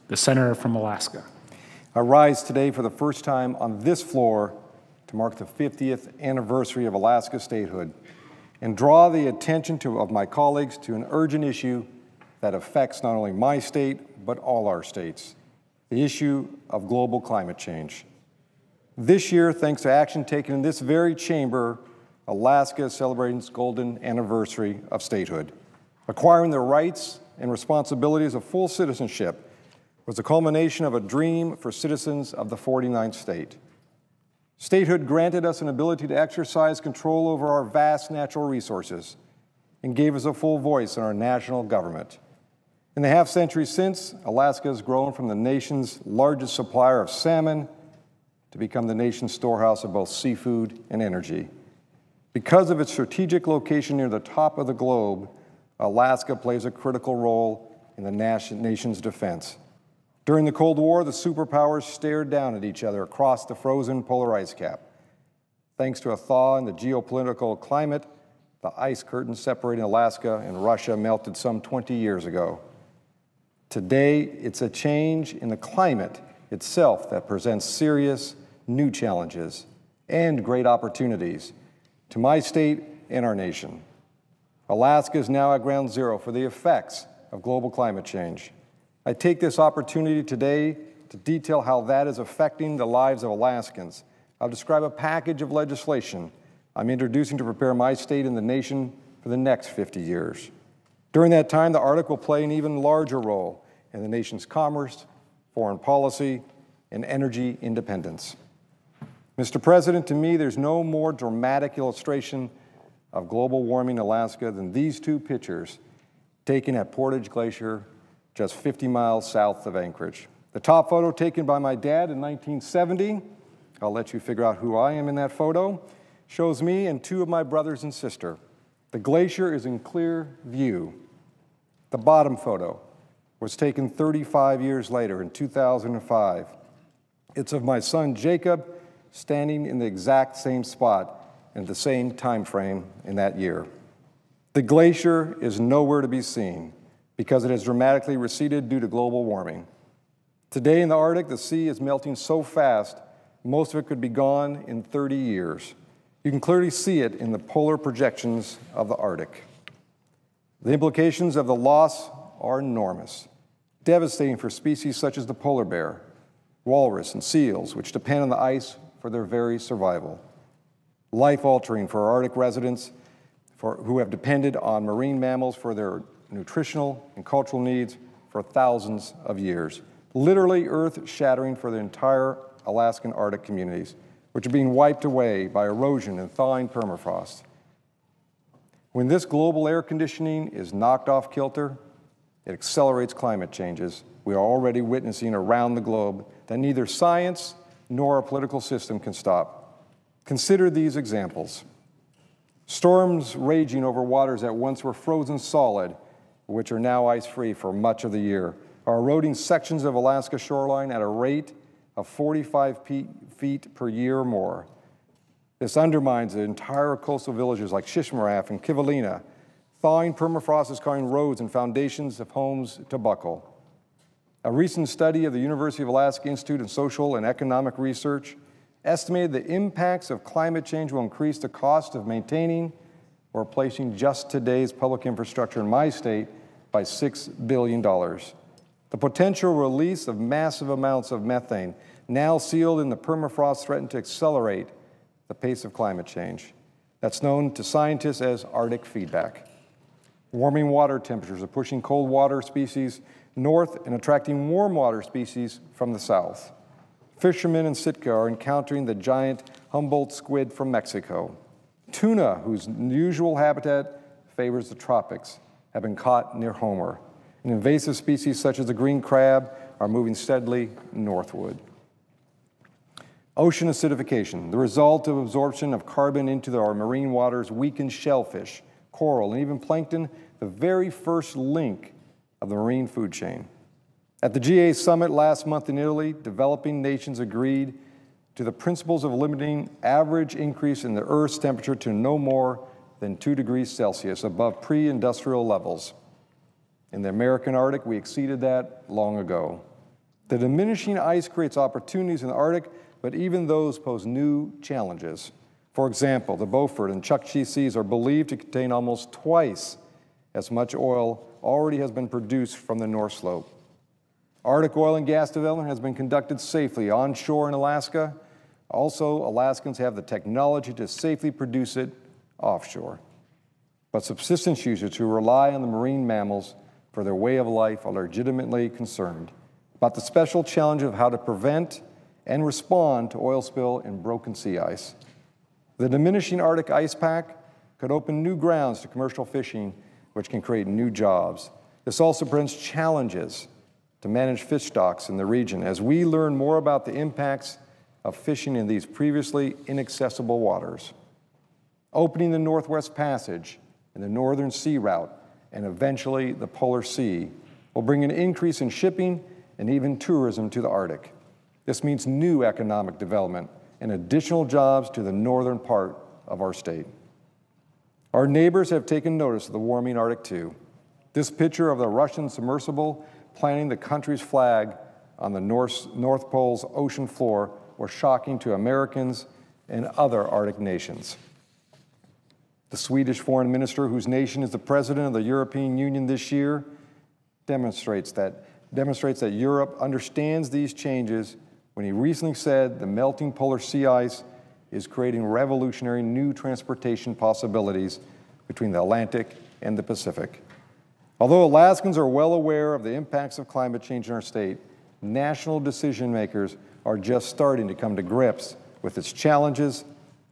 the senator from Alaska. I rise today for the first time on this floor to mark the 50th anniversary of Alaska statehood and draw the attention of my colleagues to an urgent issue that affects not only my state, but all our states, the issue of global climate change. This year, thanks to action taken in this very chamber, Alaska is celebrating its golden anniversary of statehood. Acquiring the rights and responsibilities of full citizenship was the culmination of a dream for citizens of the 49th state. Statehood granted us an ability to exercise control over our vast natural resources and gave us a full voice in our national government. In the half-century since, Alaska has grown from the nation's largest supplier of salmon to become the nation's storehouse of both seafood and energy. Because of its strategic location near the top of the globe, Alaska plays a critical role in the nation's defense. During the Cold War, the superpowers stared down at each other across the frozen polar ice cap. Thanks to a thaw in the geopolitical climate, the ice curtain separating Alaska and Russia melted some 20 years ago. Today, it's a change in the climate itself that presents serious new challenges and great opportunities to my state and our nation. Alaska is now at ground zero for the effects of global climate change. I take this opportunity today to detail how that is affecting the lives of Alaskans. I'll describe a package of legislation I'm introducing to prepare my state and the nation for the next 50 years. During that time, the Arctic will play an even larger role in the nation's commerce, foreign policy, and energy independence. Mr. President, to me, there's no more dramatic illustration of global warming in Alaska than these two pictures taken at Portage Glacier, just 50 miles south of Anchorage. The top photo taken by my dad in 1970, I'll let you figure out who I am in that photo, shows me and two of my brothers and sister. The glacier is in clear view. The bottom photo was taken 35 years later in 2005. It's of my son Jacob standing in the exact same spot and the same time frame in that year. The glacier is nowhere to be seen because it has dramatically receded due to global warming. Today in the Arctic, the sea is melting so fast, most of it could be gone in 30 years. You can clearly see it in the polar projections of the Arctic. The implications of the loss are enormous, devastating for species such as the polar bear, walrus, and seals, which depend on the ice for their very survival. Life-altering for Arctic residents who have depended on marine mammals for their nutritional and cultural needs for thousands of years. Literally earth-shattering for the entire Alaskan Arctic communities, which are being wiped away by erosion and thawing permafrost. When this global air conditioning is knocked off kilter, it accelerates climate changes we are already witnessing around the globe that neither science nor our political system can stop. Consider these examples. Storms raging over waters that once were frozen solid, which are now ice-free for much of the year, are eroding sections of Alaska shoreline at a rate of 45 feet per year or more. This undermines the entire coastal villages like Shishmaref and Kivalina. Thawing permafrost is causing roads and foundations of homes to buckle. A recent study of the University of Alaska Institute of Social and Economic Research estimated the impacts of climate change will increase the cost of maintaining or replacing just today's public infrastructure in my state by $6 billion. The potential release of massive amounts of methane now sealed in the permafrost threaten to accelerate the pace of climate change. That's known to scientists as Arctic feedback. Warming water temperatures are pushing cold water species north and attracting warm water species from the south. Fishermen in Sitka are encountering the giant Humboldt squid from Mexico. Tuna, whose usual habitat favors the tropics, have been caught near Homer. And invasive species such as the green crab are moving steadily northward. Ocean acidification, the result of absorption of carbon into our marine waters, weakens shellfish, coral, and even plankton, the very first link of the marine food chain. At the GA summit last month in Italy, developing nations agreed to the principles of limiting average increase in the Earth's temperature to no more than 2 degrees Celsius above pre-industrial levels. In the American Arctic, we exceeded that long ago. The diminishing ice creates opportunities in the Arctic, but even those pose new challenges. For example, the Beaufort and Chukchi Seas are believed to contain almost twice as much oil already has been produced from the North Slope. Arctic oil and gas development has been conducted safely onshore in Alaska. Also, Alaskans have the technology to safely produce it offshore. But subsistence users who rely on the marine mammals for their way of life are legitimately concerned about the special challenge of how to prevent and respond to oil spill and broken sea ice. The diminishing Arctic ice pack could open new grounds to commercial fishing, which can create new jobs. This also presents challenges to manage fish stocks in the region as we learn more about the impacts of fishing in these previously inaccessible waters. Opening the Northwest Passage and the Northern Sea Route, and eventually the Polar Sea, will bring an increase in shipping and even tourism to the Arctic. This means new economic development and additional jobs to the northern part of our state. Our neighbors have taken notice of the warming Arctic too. This picture of the Russian submersible planting the country's flag on the North Pole's ocean floor was shocking to Americans and other Arctic nations. The Swedish foreign minister, whose nation is the president of the European Union this year, demonstrates that Europe understands these changes when he recently said the melting polar sea ice is creating revolutionary new transportation possibilities between the Atlantic and the Pacific. Although Alaskans are well aware of the impacts of climate change in our state, national decision makers are just starting to come to grips with its challenges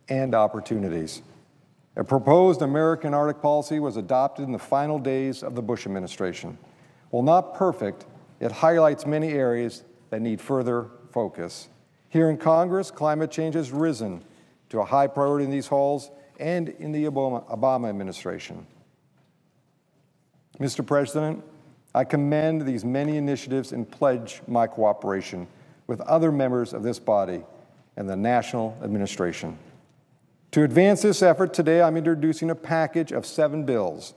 and opportunities. A proposed American Arctic policy was adopted in the final days of the Bush administration. While not perfect, it highlights many areas that need further focus. Here in Congress, climate change has risen to a high priority in these halls and in the Obama administration. Mr. President, I commend these many initiatives and pledge my cooperation with other members of this body and the national administration. To advance this effort, today I'm introducing a package of 7 bills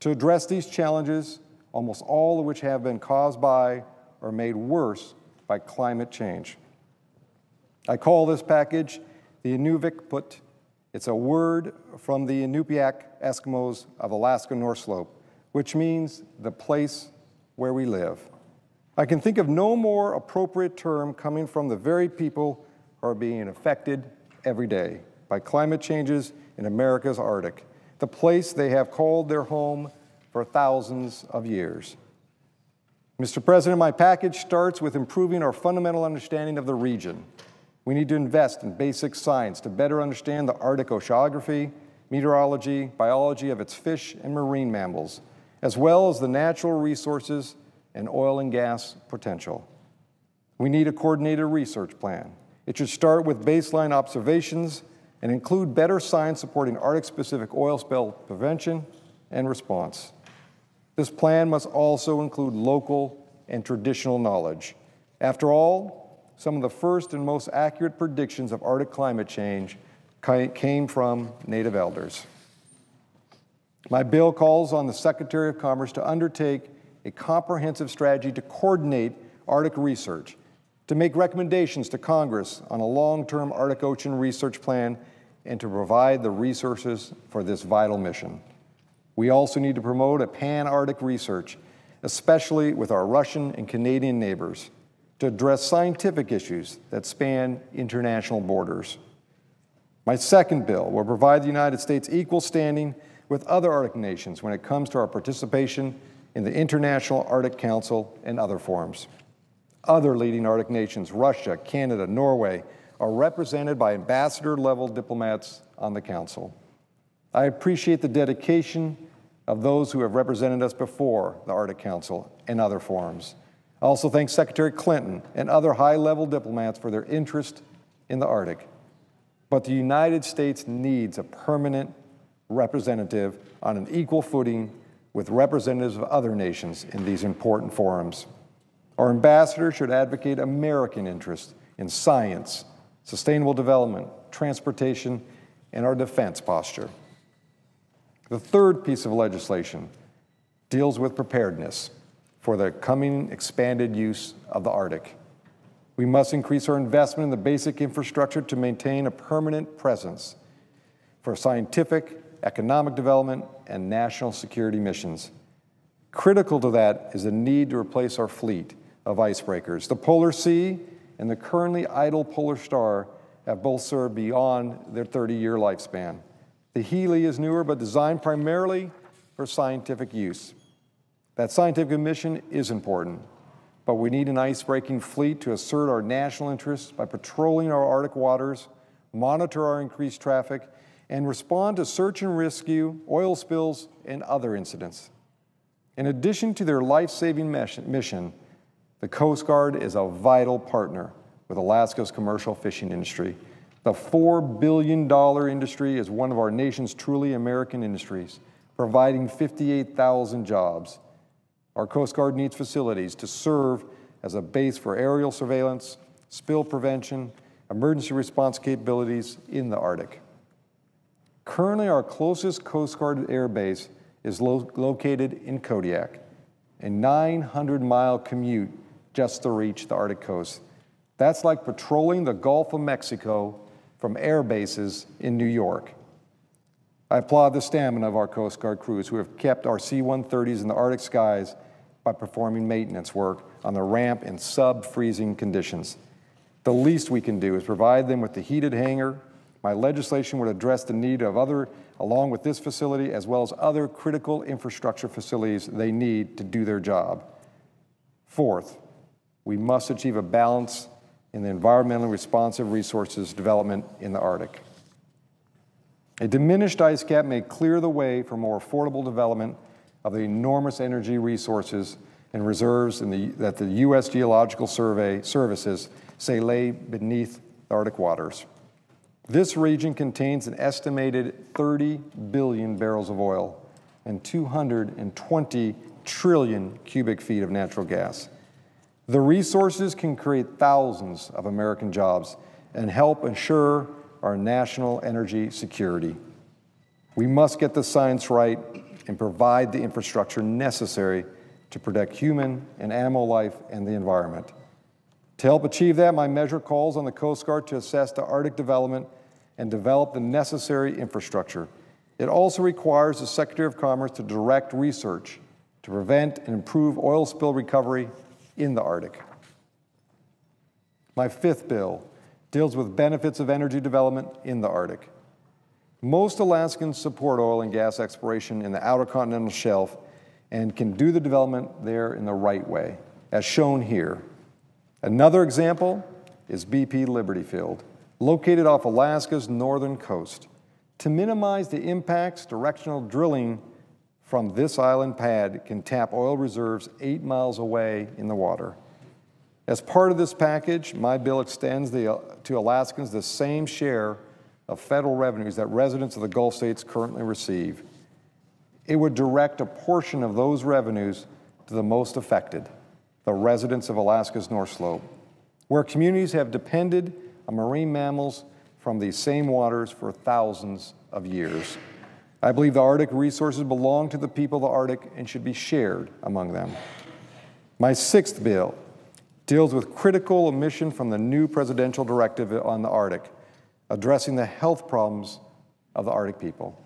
to address these challenges, almost all of which have been caused by or made worse by climate change. I call this package the Inuvic. It's a word from the Inupiaq Eskimos of Alaska North Slope, which means the place where we live. I can think of no more appropriate term coming from the very people who are being affected every day by climate changes in America's Arctic, the place they have called their home for thousands of years. Mr. President, my package starts with improving our fundamental understanding of the region. We need to invest in basic science to better understand the Arctic oceanography, meteorology, biology of its fish and marine mammals, as well as the natural resources and oil and gas potential. We need a coordinated research plan. It should start with baseline observations and include better science supporting Arctic-specific oil spill prevention and response. This plan must also include local and traditional knowledge. After all, some of the first and most accurate predictions of Arctic climate change came from Native elders. My bill calls on the Secretary of Commerce to undertake a comprehensive strategy to coordinate Arctic research, to make recommendations to Congress on a long-term Arctic Ocean research plan, and to provide the resources for this vital mission. We also need to promote a pan-Arctic research, especially with our Russian and Canadian neighbors, to address scientific issues that span international borders. My second bill will provide the United States equal standing with other Arctic nations when it comes to our participation in the International Arctic Council and other forums. Other leading Arctic nations, Russia, Canada, Norway, are represented by ambassador-level diplomats on the Council. I appreciate the dedication of those who have represented us before the Arctic Council and other forums. I also thank Secretary Clinton and other high-level diplomats for their interest in the Arctic. But the United States needs a permanent representative on an equal footing with representatives of other nations in these important forums. Our ambassador should advocate American interests in science, sustainable development, transportation, and our defense posture. The third piece of legislation deals with preparedness for the coming expanded use of the Arctic. We must increase our investment in the basic infrastructure to maintain a permanent presence for scientific, economic development, and national security missions. Critical to that is the need to replace our fleet of icebreakers. The Polar Sea and the currently idle Polar Star have both served beyond their 30-year lifespan. The Healy is newer, but designed primarily for scientific use. That scientific mission is important, but we need an icebreaking fleet to assert our national interests by patrolling our Arctic waters, monitor our increased traffic, and respond to search and rescue, oil spills, and other incidents. In addition to their life-saving mission, the Coast Guard is a vital partner with Alaska's commercial fishing industry. The $4 billion industry is one of our nation's truly American industries, providing 58,000 jobs. Our Coast Guard needs facilities to serve as a base for aerial surveillance, spill prevention, emergency response capabilities in the Arctic. Currently, our closest Coast Guard air base is located in Kodiak, a 900-mile commute just to reach the Arctic coast. That's like patrolling the Gulf of Mexico from air bases in New York. I applaud the stamina of our Coast Guard crews who have kept our C-130s in the Arctic skies by performing maintenance work on the ramp in sub-freezing conditions. The least we can do is provide them with the heated hangar. My legislation would address the need of along with this facility, as well as other critical infrastructure facilities they need to do their job. Fourth, we must achieve a balance in the environmentally responsive resources development in the Arctic. A diminished ice cap may clear the way for more affordable development of the enormous energy resources and reserves that the U.S. Geological Services say lay beneath the Arctic waters. This region contains an estimated 30 billion barrels of oil and 220 trillion cubic feet of natural gas. The resources can create thousands of American jobs and help ensure our national energy security. We must get the science right and provide the infrastructure necessary to protect human and animal life and the environment. To help achieve that, my measure calls on the Coast Guard to assess the Arctic development and develop the necessary infrastructure. It also requires the Secretary of Commerce to direct research to prevent and improve oil spill recovery in the Arctic. My fifth bill deals with benefits of energy development in the Arctic. Most Alaskans support oil and gas exploration in the outer continental shelf and can do the development there in the right way, as shown here. Another example is BP Liberty Field, located off Alaska's northern coast. To minimize the impacts, directional drilling from this island pad can tap oil reserves 8 miles away in the water. As part of this package, my bill extends to Alaskans the same share of federal revenues that residents of the Gulf states currently receive. It would direct a portion of those revenues to the most affected, the residents of Alaska's North Slope, where communities have depended on marine mammals from these same waters for thousands of years. I believe the Arctic resources belong to the people of the Arctic and should be shared among them. My sixth bill deals with critical omission from the new presidential directive on the Arctic, addressing the health problems of the Arctic people.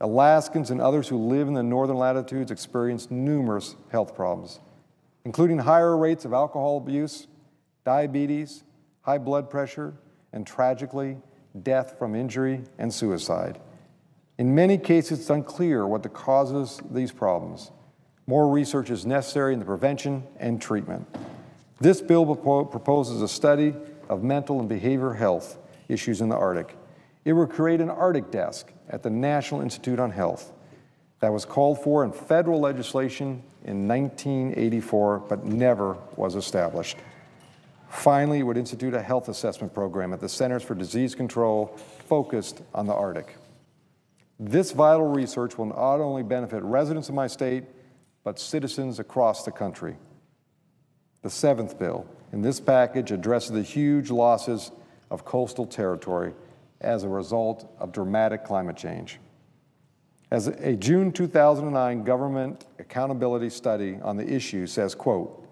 Alaskans and others who live in the northern latitudes experience numerous health problems, including higher rates of alcohol abuse, diabetes, high blood pressure, and tragically, death from injury and suicide. In many cases, it's unclear what causes these problems. More research is necessary in the prevention and treatment. This bill proposes a study of mental and behavioral health issues in the Arctic. It would create an Arctic desk at the National Institute on Health that was called for in federal legislation in 1984, but never was established. Finally, it would institute a health assessment program at the Centers for Disease Control focused on the Arctic. This vital research will not only benefit residents of my state, but citizens across the country. The seventh bill in this package addresses the huge losses of coastal territory as a result of dramatic climate change. As a June 2009 government accountability study on the issue says, quote,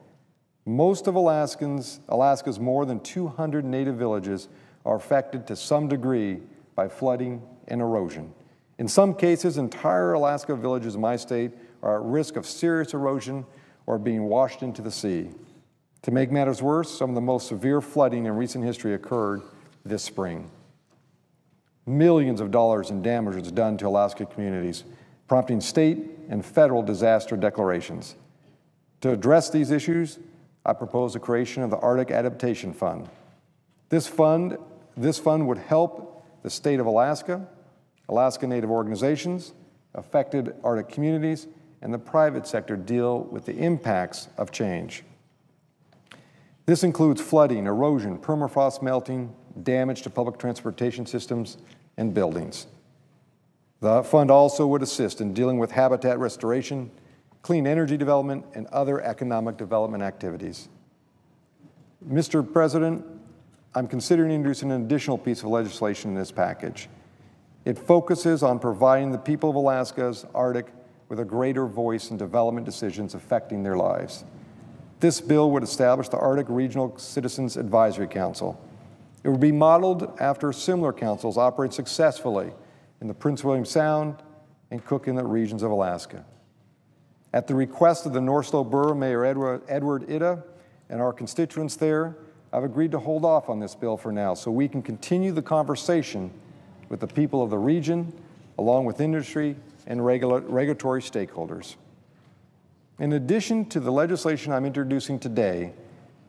most of Alaska's more than 200 native villages are affected to some degree by flooding and erosion. In some cases, entire Alaska villages in my state are at risk of serious erosion or being washed into the sea. To make matters worse, some of the most severe flooding in recent history occurred this spring. Millions of dollars in damage was done to Alaska communities, prompting state and federal disaster declarations. To address these issues, I propose the creation of the Arctic Adaptation Fund. This fund would help the state of Alaska, Alaska Native organizations, affected Arctic communities, and the private sector deal with the impacts of change. This includes flooding, erosion, permafrost melting, damage to public transportation systems, and buildings. The fund also would assist in dealing with habitat restoration, clean energy development, and other economic development activities. Mr. President, I'm considering introducing an additional piece of legislation in this package. It focuses on providing the people of Alaska's Arctic with a greater voice in development decisions affecting their lives. This bill would establish the Arctic Regional Citizens Advisory Council. It would be modeled after similar councils operate successfully in the Prince William Sound and Cook Inlet regions of Alaska. At the request of the North Slope Borough Mayor Edward Ida and our constituents there, I've agreed to hold off on this bill for now so we can continue the conversation with the people of the region, along with industry and regulatory stakeholders. In addition to the legislation I'm introducing today,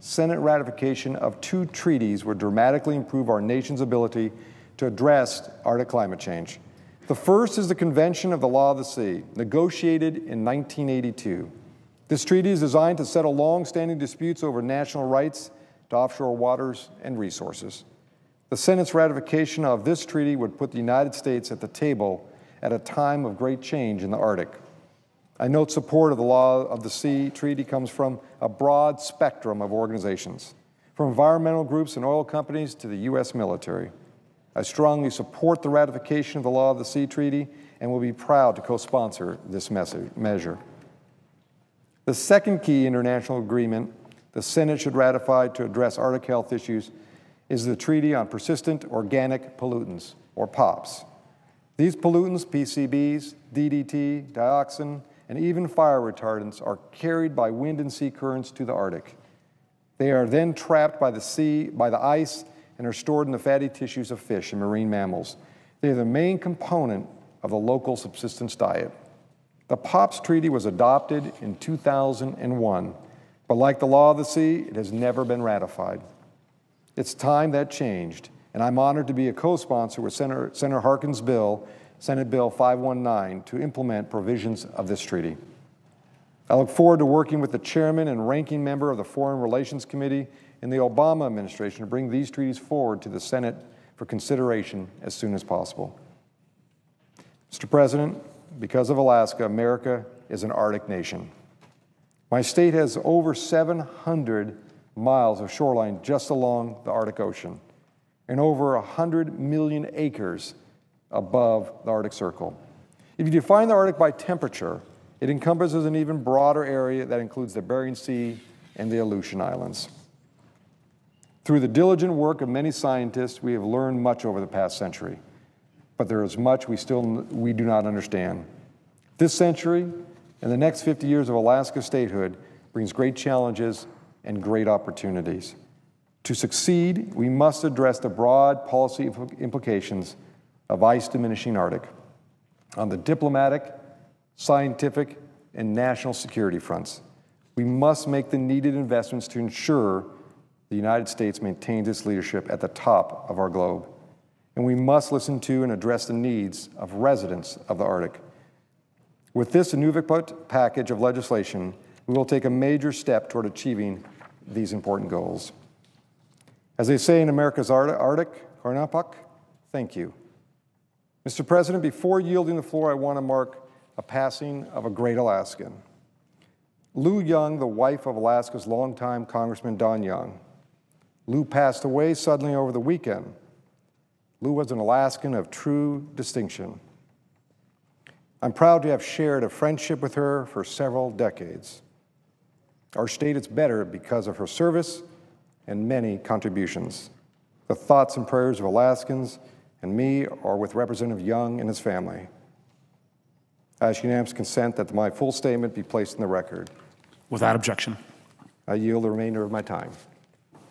Senate ratification of 2 treaties would dramatically improve our nation's ability to address Arctic climate change. The first is the Convention of the Law of the Sea, negotiated in 1982. This treaty is designed to settle long-standing disputes over national rights to offshore waters and resources. The Senate's ratification of this treaty would put the United States at the table at a time of great change in the Arctic. I note support of the Law of the Sea Treaty comes from a broad spectrum of organizations, from environmental groups and oil companies to the U.S. military. I strongly support the ratification of the Law of the Sea Treaty and will be proud to co-sponsor this measure. The second key international agreement the Senate should ratify to address Arctic health issues is the Treaty on Persistent Organic Pollutants, or POPs. These pollutants, PCBs, DDT, dioxin, and even fire retardants, are carried by wind and sea currents to the Arctic. They are then trapped by the ice, and are stored in the fatty tissues of fish and marine mammals. They are the main component of the local subsistence diet. The POPs Treaty was adopted in 2001, but like the Law of the Sea, it has never been ratified. It's time that changed, and I'm honored to be a co-sponsor with Senator Harkin's bill, Senate Bill 519, to implement provisions of this treaty. I look forward to working with the chairman and ranking member of the Foreign Relations Committee in the Obama administration to bring these treaties forward to the Senate for consideration as soon as possible. Mr. President, because of Alaska, America is an Arctic nation. My state has over 700 miles of shoreline just along the Arctic Ocean and over 100 million acres above the Arctic Circle. If you define the Arctic by temperature, it encompasses an even broader area that includes the Bering Sea and the Aleutian Islands. Through the diligent work of many scientists, we have learned much over the past century, but there is much we do not understand. This century and the next 50 years of Alaska statehood brings great challenges and great opportunities. To succeed, we must address the broad policy implications of ice diminishing Arctic on the diplomatic, scientific, and national security fronts. We must make the needed investments to ensure the United States maintains its leadership at the top of our globe. And we must listen to and address the needs of residents of the Arctic. With this Nunavut package of legislation, we will take a major step toward achieving these important goals. As they say in America's Arctic, Karnapak, thank you. Mr. President, before yielding the floor, I want to mark a passing of a great Alaskan. Lou Young, the wife of Alaska's longtime Congressman Don Young. Lou passed away suddenly over the weekend. Lou was an Alaskan of true distinction. I'm proud to have shared a friendship with her for several decades. Our state is better because of her service and many contributions. The thoughts and prayers of Alaskans and me are with Representative Young and his family. I ask unanimous consent that my full statement be placed in the record. Without objection. I yield the remainder of my time.